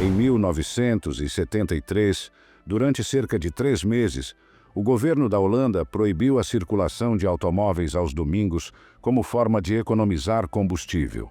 Em 1973, durante cerca de 3 meses, o governo da Holanda proibiu a circulação de automóveis aos domingos como forma de economizar combustível.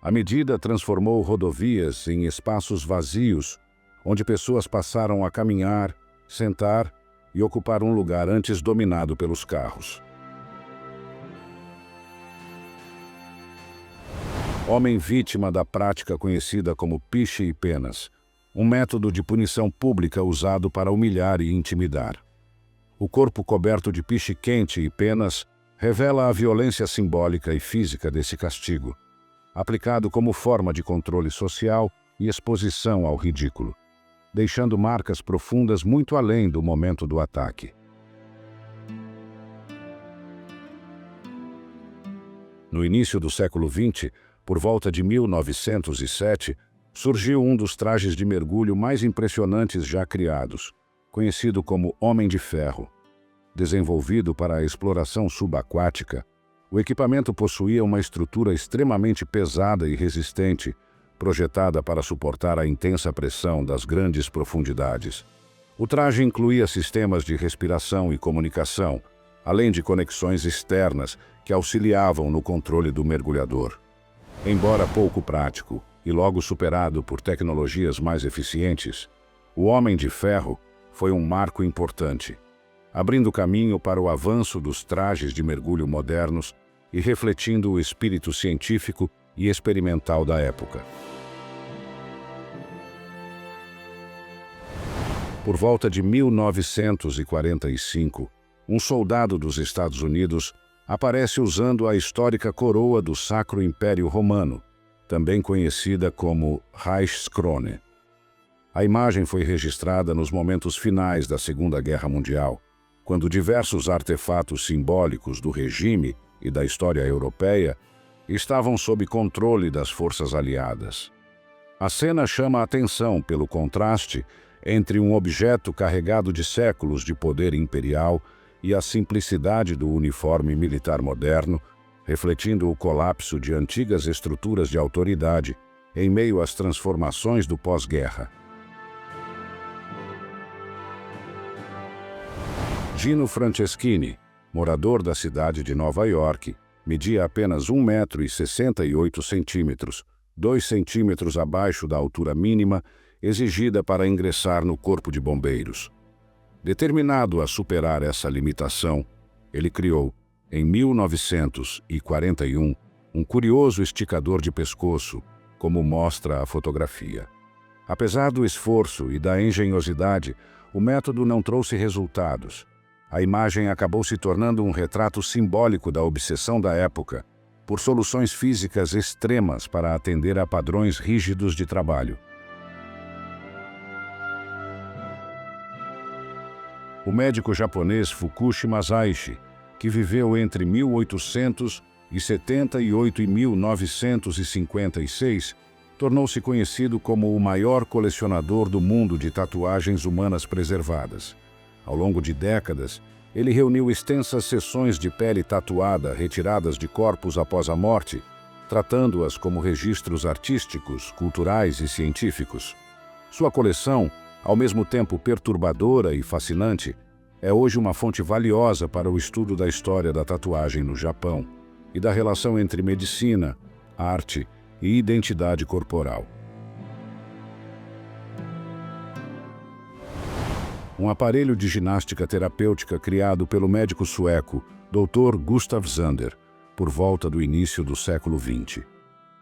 A medida transformou rodovias em espaços vazios, onde pessoas passaram a caminhar, sentar e ocupar um lugar antes dominado pelos carros. Homem vítima da prática conhecida como piche e penas, um método de punição pública usado para humilhar e intimidar. O corpo coberto de piche quente e penas revela a violência simbólica e física desse castigo, aplicado como forma de controle social e exposição ao ridículo, deixando marcas profundas muito além do momento do ataque. No início do século XX, por volta de 1907, surgiu um dos trajes de mergulho mais impressionantes já criados, conhecido como Homem de Ferro. Desenvolvido para a exploração subaquática, o equipamento possuía uma estrutura extremamente pesada e resistente, projetada para suportar a intensa pressão das grandes profundidades. O traje incluía sistemas de respiração e comunicação, além de conexões externas que auxiliavam no controle do mergulhador. Embora pouco prático e logo superado por tecnologias mais eficientes, o Homem de Ferro foi um marco importante, abrindo caminho para o avanço dos trajes de mergulho modernos e refletindo o espírito científico e experimental da época. Por volta de 1945, um soldado dos Estados Unidos aparece usando a histórica coroa do Sacro Império Romano, também conhecida como Reichskrone. A imagem foi registrada nos momentos finais da Segunda Guerra Mundial, quando diversos artefatos simbólicos do regime e da história europeia estavam sob controle das forças aliadas. A cena chama a atenção pelo contraste entre um objeto carregado de séculos de poder imperial e a simplicidade do uniforme militar moderno, refletindo o colapso de antigas estruturas de autoridade em meio às transformações do pós-guerra. Gino Franceschini, morador da cidade de Nova York, media apenas 1,68 m, 2 centímetros abaixo da altura mínima exigida para ingressar no Corpo de Bombeiros. Determinado a superar essa limitação, ele criou, em 1941, um curioso esticador de pescoço, como mostra a fotografia. Apesar do esforço e da engenhosidade, o método não trouxe resultados. A imagem acabou se tornando um retrato simbólico da obsessão da época por soluções físicas extremas para atender a padrões rígidos de trabalho. O médico japonês Fukushi Masaichi, que viveu entre 1878 e 1956, tornou-se conhecido como o maior colecionador do mundo de tatuagens humanas preservadas. Ao longo de décadas, ele reuniu extensas seções de pele tatuada retiradas de corpos após a morte, tratando-as como registros artísticos, culturais e científicos. Sua coleção, ao mesmo tempo perturbadora e fascinante, é hoje uma fonte valiosa para o estudo da história da tatuagem no Japão e da relação entre medicina, arte e identidade corporal. Um aparelho de ginástica terapêutica criado pelo médico sueco Dr. Gustav Zander, por volta do início do século XX.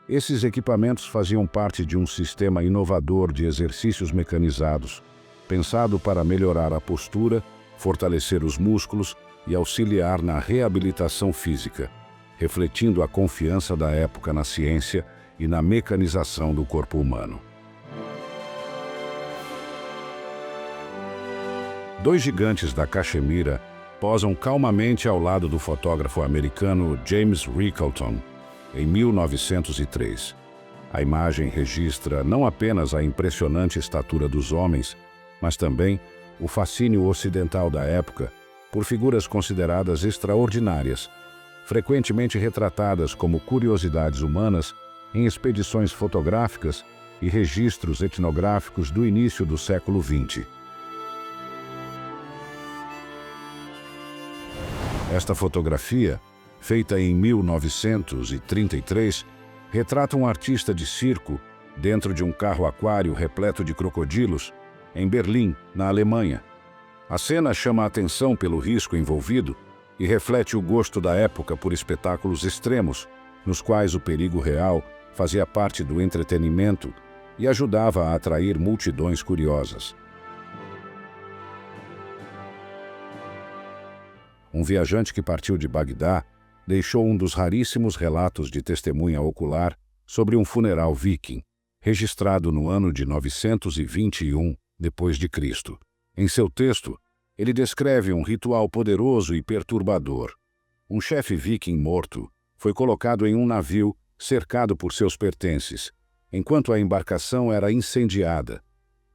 Esses equipamentos faziam parte de um sistema inovador de exercícios mecanizados, pensado para melhorar a postura, fortalecer os músculos e auxiliar na reabilitação física, refletindo a confiança da época na ciência e na mecanização do corpo humano. Dois gigantes da Caxemira posam calmamente ao lado do fotógrafo americano James Rickalton, em 1903. A imagem registra não apenas a impressionante estatura dos homens, mas também o fascínio ocidental da época por figuras consideradas extraordinárias, frequentemente retratadas como curiosidades humanas em expedições fotográficas e registros etnográficos do início do século XX. Esta fotografia, feita em 1933, retrata um artista de circo dentro de um carro-aquário repleto de crocodilos em Berlim, na Alemanha. A cena chama a atenção pelo risco envolvido e reflete o gosto da época por espetáculos extremos, nos quais o perigo real fazia parte do entretenimento e ajudava a atrair multidões curiosas. Um viajante que partiu de Bagdá deixou um dos raríssimos relatos de testemunha ocular sobre um funeral viking, registrado no ano de 921 d.C. Em seu texto, ele descreve um ritual poderoso e perturbador. Um chefe viking morto foi colocado em um navio cercado por seus pertences, enquanto a embarcação era incendiada.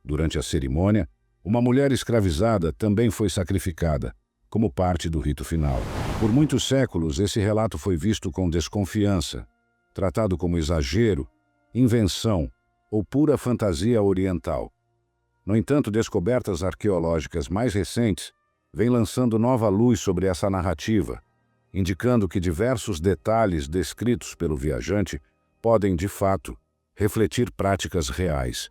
Durante a cerimônia, uma mulher escravizada também foi sacrificada, como parte do rito final. Por muitos séculos, esse relato foi visto com desconfiança, tratado como exagero, invenção ou pura fantasia oriental. No entanto, descobertas arqueológicas mais recentes vêm lançando nova luz sobre essa narrativa, indicando que diversos detalhes descritos pelo viajante podem, de fato, refletir práticas reais.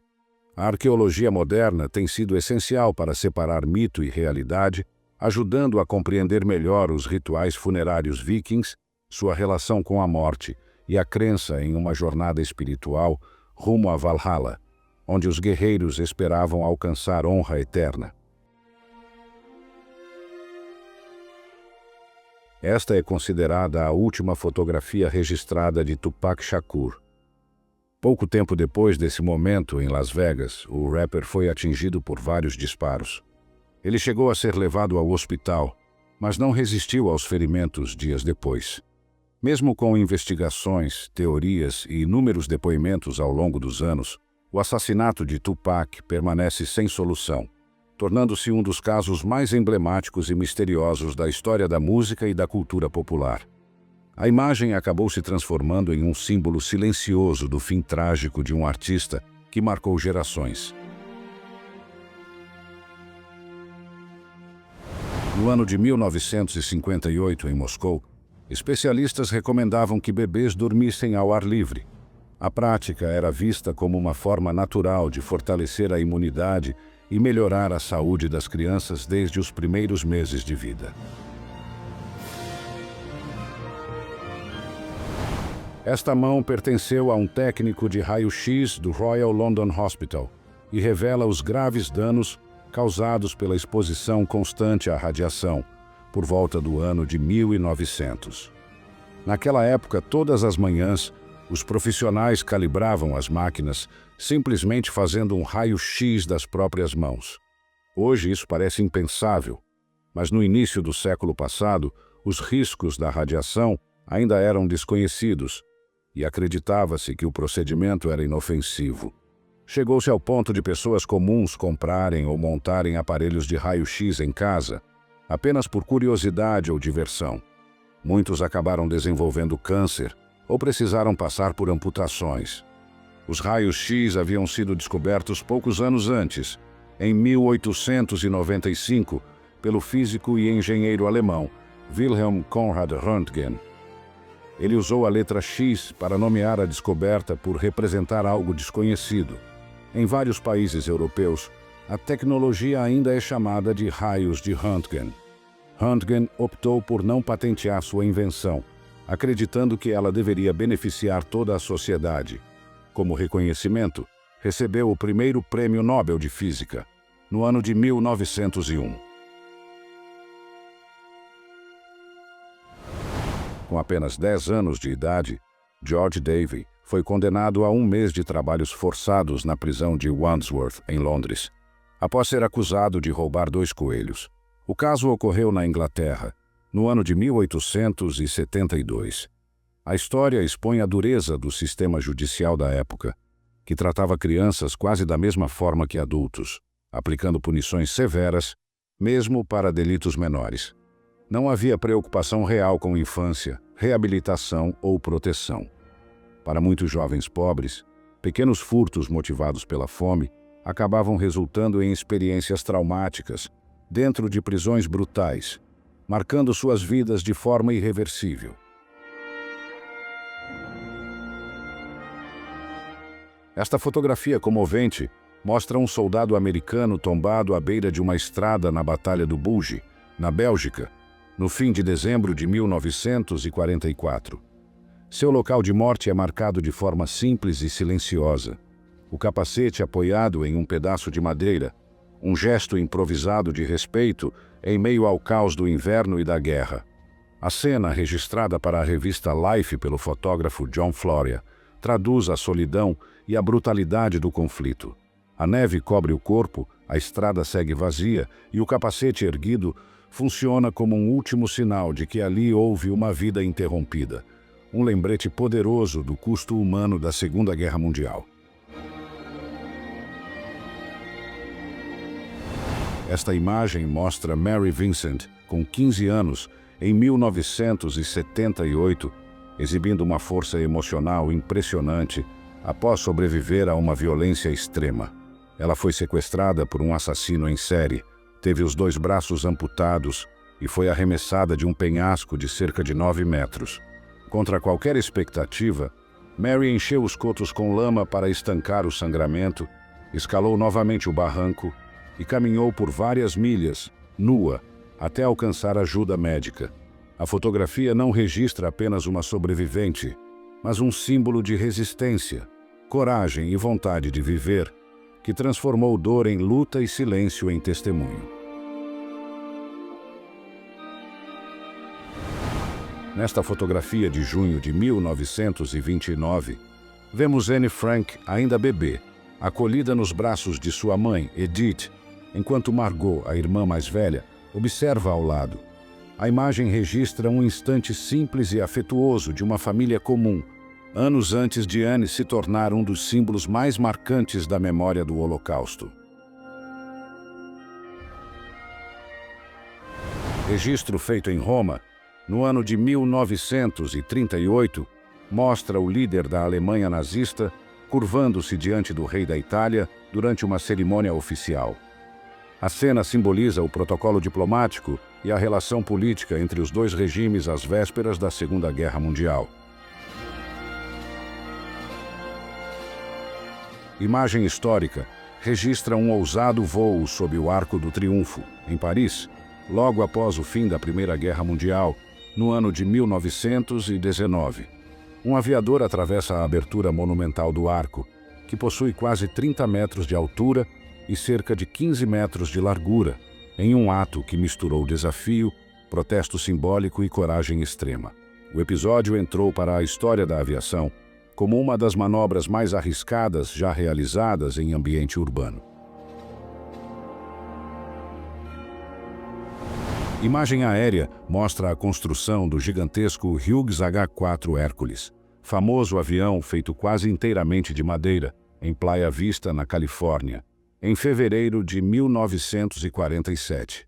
A arqueologia moderna tem sido essencial para separar mito e realidade, ajudando a compreender melhor os rituais funerários vikings, sua relação com a morte e a crença em uma jornada espiritual rumo a Valhalla, onde os guerreiros esperavam alcançar honra eterna. Esta é considerada a última fotografia registrada de Tupac Shakur. Pouco tempo depois desse momento, em Las Vegas, o rapper foi atingido por vários disparos. Ele chegou a ser levado ao hospital, mas não resistiu aos ferimentos dias depois. Mesmo com investigações, teorias e inúmeros depoimentos ao longo dos anos, o assassinato de Tupac permanece sem solução, tornando-se um dos casos mais emblemáticos e misteriosos da história da música e da cultura popular. A imagem acabou se transformando em um símbolo silencioso do fim trágico de um artista que marcou gerações. No ano de 1958, em Moscou, especialistas recomendavam que bebês dormissem ao ar livre. A prática era vista como uma forma natural de fortalecer a imunidade e melhorar a saúde das crianças desde os primeiros meses de vida. Esta mão pertenceu a um técnico de raio-x do Royal London Hospital e revela os graves danos causados pela exposição constante à radiação, por volta do ano de 1900. Naquela época, todas as manhãs, os profissionais calibravam as máquinas, simplesmente fazendo um raio-x das próprias mãos. Hoje isso parece impensável, mas no início do século passado, os riscos da radiação ainda eram desconhecidos e acreditava-se que o procedimento era inofensivo. Chegou-se ao ponto de pessoas comuns comprarem ou montarem aparelhos de raio-x em casa, apenas por curiosidade ou diversão. Muitos acabaram desenvolvendo câncer ou precisaram passar por amputações. Os raios-x haviam sido descobertos poucos anos antes, em 1895, pelo físico e engenheiro alemão Wilhelm Conrad Röntgen. Ele usou a letra X para nomear a descoberta por representar algo desconhecido. Em vários países europeus, a tecnologia ainda é chamada de raios de Röntgen. Röntgen optou por não patentear sua invenção, acreditando que ela deveria beneficiar toda a sociedade. Como reconhecimento, recebeu o primeiro Prêmio Nobel de Física, no ano de 1901. Com apenas 10 anos de idade, George Davey foi condenado a 1 mês de trabalhos forçados na prisão de Wandsworth, em Londres, após ser acusado de roubar 2 coelhos. O caso ocorreu na Inglaterra, no ano de 1872. A história expõe a dureza do sistema judicial da época, que tratava crianças quase da mesma forma que adultos, aplicando punições severas, mesmo para delitos menores. Não havia preocupação real com infância, reabilitação ou proteção. Para muitos jovens pobres, pequenos furtos motivados pela fome acabavam resultando em experiências traumáticas dentro de prisões brutais, marcando suas vidas de forma irreversível. Esta fotografia comovente mostra um soldado americano tombado à beira de uma estrada na Batalha do Bulge, na Bélgica, no fim de dezembro de 1944. Seu local de morte é marcado de forma simples e silenciosa. O capacete apoiado em um pedaço de madeira, um gesto improvisado de respeito em meio ao caos do inverno e da guerra. A cena, registrada para a revista Life pelo fotógrafo John Florea, traduz a solidão e a brutalidade do conflito. A neve cobre o corpo, a estrada segue vazia e o capacete erguido funciona como um último sinal de que ali houve uma vida interrompida. Um lembrete poderoso do custo humano da Segunda Guerra Mundial. Esta imagem mostra Mary Vincent, com 15 anos, em 1978, exibindo uma força emocional impressionante após sobreviver a uma violência extrema. Ela foi sequestrada por um assassino em série, teve os 2 braços amputados e foi arremessada de um penhasco de cerca de 9 metros. Contra qualquer expectativa, Mary encheu os cotos com lama para estancar o sangramento, escalou novamente o barranco e caminhou por várias milhas, nua, até alcançar ajuda médica. A fotografia não registra apenas uma sobrevivente, mas um símbolo de resistência, coragem e vontade de viver, que transformou dor em luta e silêncio em testemunho. Nesta fotografia de junho de 1929, vemos Anne Frank ainda bebê, acolhida nos braços de sua mãe, Edith, enquanto Margot, a irmã mais velha, observa ao lado. A imagem registra um instante simples e afetuoso de uma família comum, anos antes de Anne se tornar um dos símbolos mais marcantes da memória do Holocausto. Registro feito em Roma, no ano de 1938, mostra o líder da Alemanha nazista curvando-se diante do rei da Itália durante uma cerimônia oficial. A cena simboliza o protocolo diplomático e a relação política entre os 2 regimes às vésperas da Segunda Guerra Mundial. Imagem histórica registra um ousado voo sob o Arco do Triunfo, em Paris, logo após o fim da Primeira Guerra Mundial, no ano de 1919. Um aviador atravessa a abertura monumental do arco, que possui quase 30 metros de altura e cerca de 15 metros de largura, em um ato que misturou desafio, protesto simbólico e coragem extrema. O episódio entrou para a história da aviação como uma das manobras mais arriscadas já realizadas em ambiente urbano. Imagem aérea mostra a construção do gigantesco Hughes H-4 Hércules, famoso avião feito quase inteiramente de madeira, em Playa Vista, na Califórnia, em fevereiro de 1947.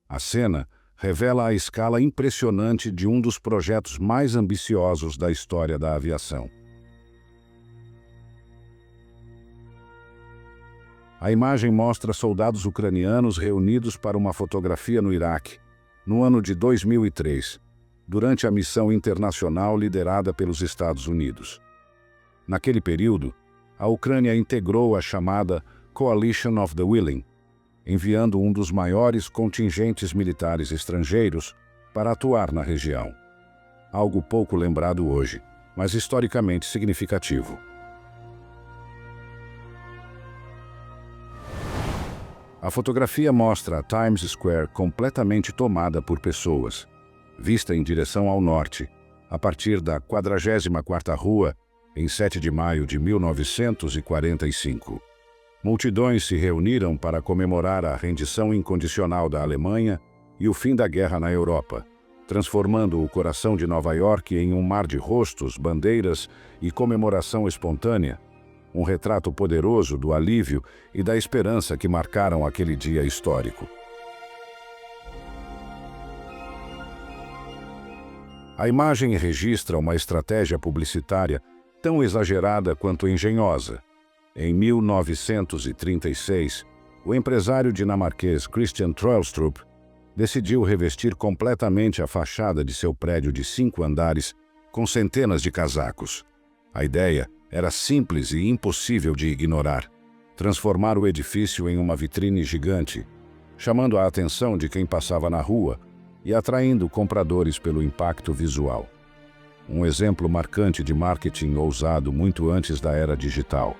A cena revela a escala impressionante de um dos projetos mais ambiciosos da história da aviação. A imagem mostra soldados ucranianos reunidos para uma fotografia no Iraque, no ano de 2003, durante a missão internacional liderada pelos Estados Unidos. Naquele período, a Ucrânia integrou a chamada Coalition of the Willing, enviando um dos maiores contingentes militares estrangeiros para atuar na região. Algo pouco lembrado hoje, mas historicamente significativo. A fotografia mostra a Times Square completamente tomada por pessoas, vista em direção ao norte, a partir da 44ª Rua, em 7 de maio de 1945. Multidões se reuniram para comemorar a rendição incondicional da Alemanha e o fim da guerra na Europa, transformando o coração de Nova York em um mar de rostos, bandeiras e comemoração espontânea, um retrato poderoso do alívio e da esperança que marcaram aquele dia histórico. A imagem registra uma estratégia publicitária tão exagerada quanto engenhosa. Em 1936, o empresário dinamarquês Christian Troelstrup decidiu revestir completamente a fachada de seu prédio de 5 andares com centenas de casacos. A ideia era simples e impossível de ignorar: transformar o edifício em uma vitrine gigante, chamando a atenção de quem passava na rua e atraindo compradores pelo impacto visual. Um exemplo marcante de marketing ousado muito antes da era digital.